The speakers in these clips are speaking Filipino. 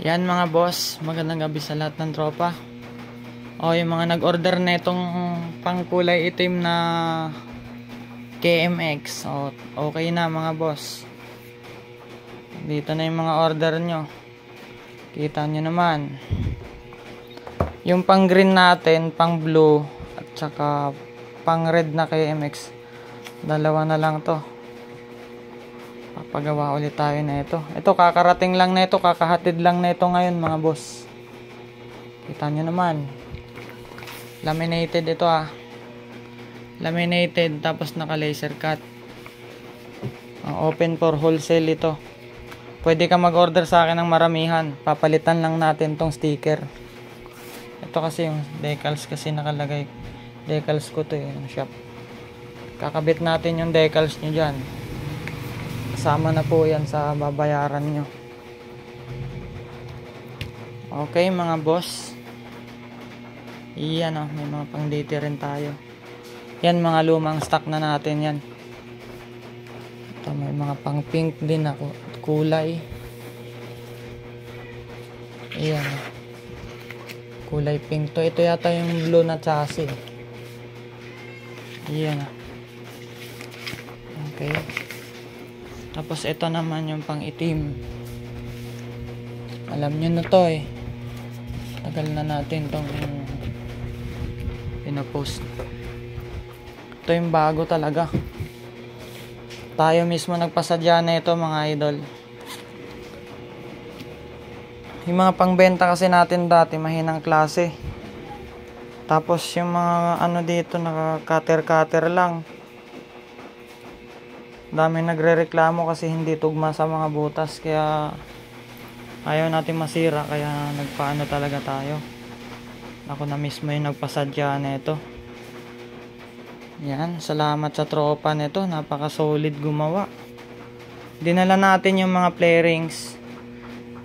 Yan mga boss, magandang gabi sa lahat ng tropa. O yung mga nag-order na itong pang kulay itim na KMX, o okay na mga boss. Dito na yung mga order nyo. Kita nyo naman. Yung pang green natin, pang blue, at saka pang red na KMX, dalawa na lang to. Papagawa ulit tayo na ito. Ito kakarating lang na ito, kakahatid lang na ito ngayon mga boss. Kita nyo naman. Laminated ito Laminated tapos naka laser cut. Open for wholesale ito. Pwede ka mag-order sa akin ng maramihan. Papalitan lang natin tong sticker. Ito kasi yung decals kasi nakalagay. Decals ko to yung shop. Kakabit natin yung decals nyo dyan. Kasama na po yan sa babayaran nyo. Okay mga boss. Iyan may mga pang date rin tayo. Yan mga lumang stock na natin yan. Ito may mga pang pink din ako kulay. Iyan kulay pink to. Ito yata yung blue na chassis. Iyan okay. Tapos ito naman yung pang itim. Alam nyo na to tagal na natin tong pinapost. Ito yung bago talaga. Tayo mismo nagpasadya na ito mga idol. Yung mga pangbenta kasi natin dati mahinang klase. Tapos yung mga dito naka cutter lang. Dami nagrereklamo kasi hindi tugma sa mga butas, kaya ayaw natin masira, kaya nagpaano talaga tayo. Ako na mismo yung nagpasadya na ito. Yan, salamat sa tropa nito, napaka solid gumawa. Dinala natin yung mga play rings,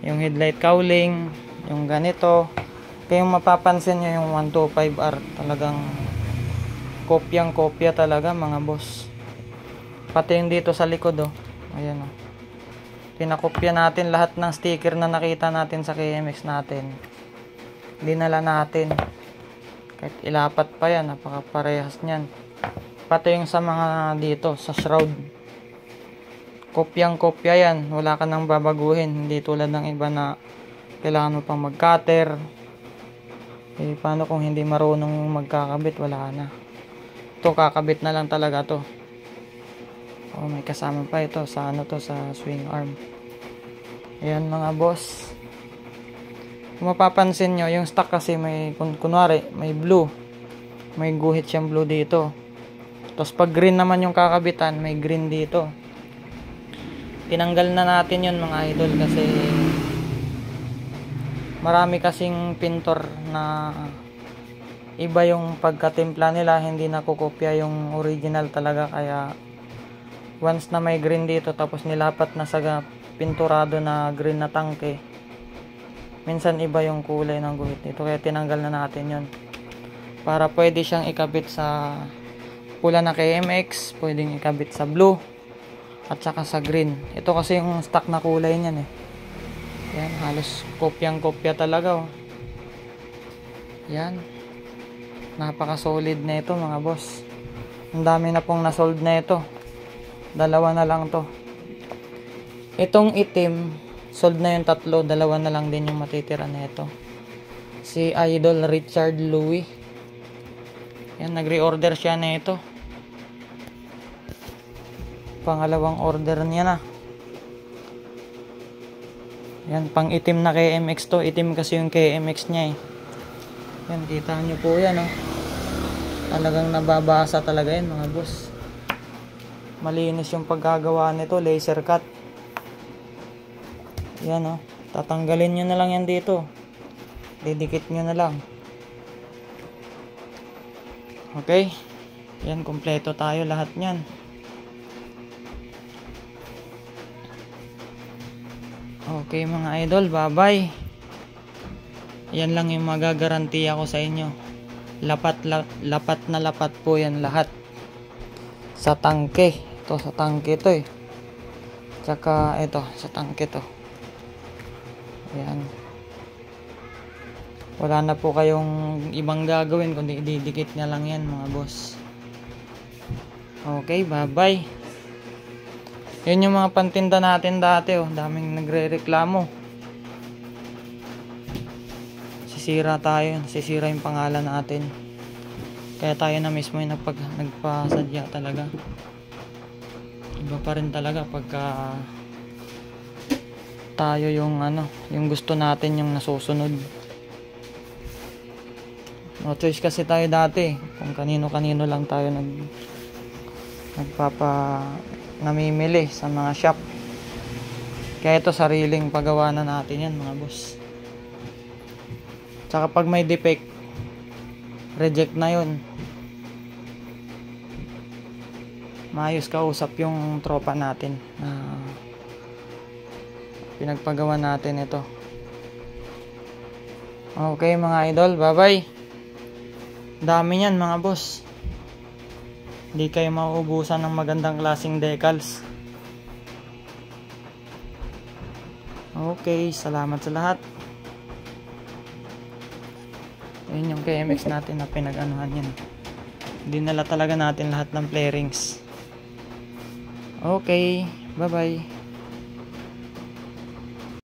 yung headlight cowling, yung ganito. Kaya yung mapapansin nyo yung 125R, talagang kopyang kopya talaga mga boss. Pati yung dito sa likod ayan pinakopya natin lahat ng sticker na nakita natin sa KMX natin. Dinala natin. Kahit ilapat pa yan, napakaparehas niyan. Pati yung sa mga dito sa shroud, kopyang kopya yan, wala ka nang babaguhin. Hindi tulad ng iba na kailangan mo pang mag-cutter. Paano kung hindi marunong magkakabit, wala na. Ito kakabit na lang talaga to. May kasama pa ito sa sa swing arm. Ayan mga boss. Kung mapapansin nyo, yung stock kasi may, kunwari, may blue. May guhit siyang blue dito. Tapos pag green naman yung kakabitan, may green dito. Tinanggal na natin yun mga idol kasi marami kasing pintor na iba yung pagkatimpla nila, hindi nakukopya yung original talaga, kaya once na may green dito tapos nilapat na sa pinturado na green na tangke, minsan iba yung kulay ng guhit dito, kaya tinanggal na natin yon para pwede siyang ikabit sa pula na KMX, pwedeng ikabit sa blue at saka sa green. Ito kasi yung stock na kulay niyan yan, halos kopyang kopya talaga yan, napaka solid na ito mga boss. Ang dami na pong nasold na ito. Dalawa na lang to. Itong itim, sold na yung tatlo. Dalawa na lang din yung matitira na ito. Si Idol Richard Louis. Yan, nag-reorder siya na ito. Pangalawang order niya na. Yan, pang itim na KMX to. Itim kasi yung KMX niya Yan, kita nyo po yan Talagang nababasa talaga yan mga boss. Malinis yung paggagawa nito, laser cut. Yan tatanggalin nyo na lang yan dito. Didikit nyo na lang. Okay. Yan, kompleto tayo lahat nyan. Okay mga idol, bye bye. Yan lang yung magagarantiya ko sa inyo. Lapat na lapat po yan lahat. Sa tangke. Ito sa tangke to Tsaka ito sa tangke to. Ayan. Wala na po kayong ibang gagawin kundi ididikit na lang yan mga boss. Okay, bye bye. Yun yung mga pantinda natin dati, oh. Daming nagre-reklamo. Sisira tayo, sisira yung pangalan natin. Kaya tayo na mismo yung nagpasadya talaga. Iba pa rin talaga pagka tayo yung yung gusto natin yung nasusunod. No choice kasi tayo dati, kung kanino-kanino lang tayo namimili sa mga shop. Kaya ito sariling paggawa na natin yan mga boss. Tsaka pag may defect, reject na yun. Maayos kausap yung tropa natin na pinagpagawa natin ito. Okay mga idol, bye bye. Dami yan mga boss. Hindi kayo mauubusan ng magandang klaseng decals. Okay, salamat sa lahat. Ayun yung KMX natin na pinag-anuhan yan. Dinala talaga natin lahat ng flarings. Okay, bye bye.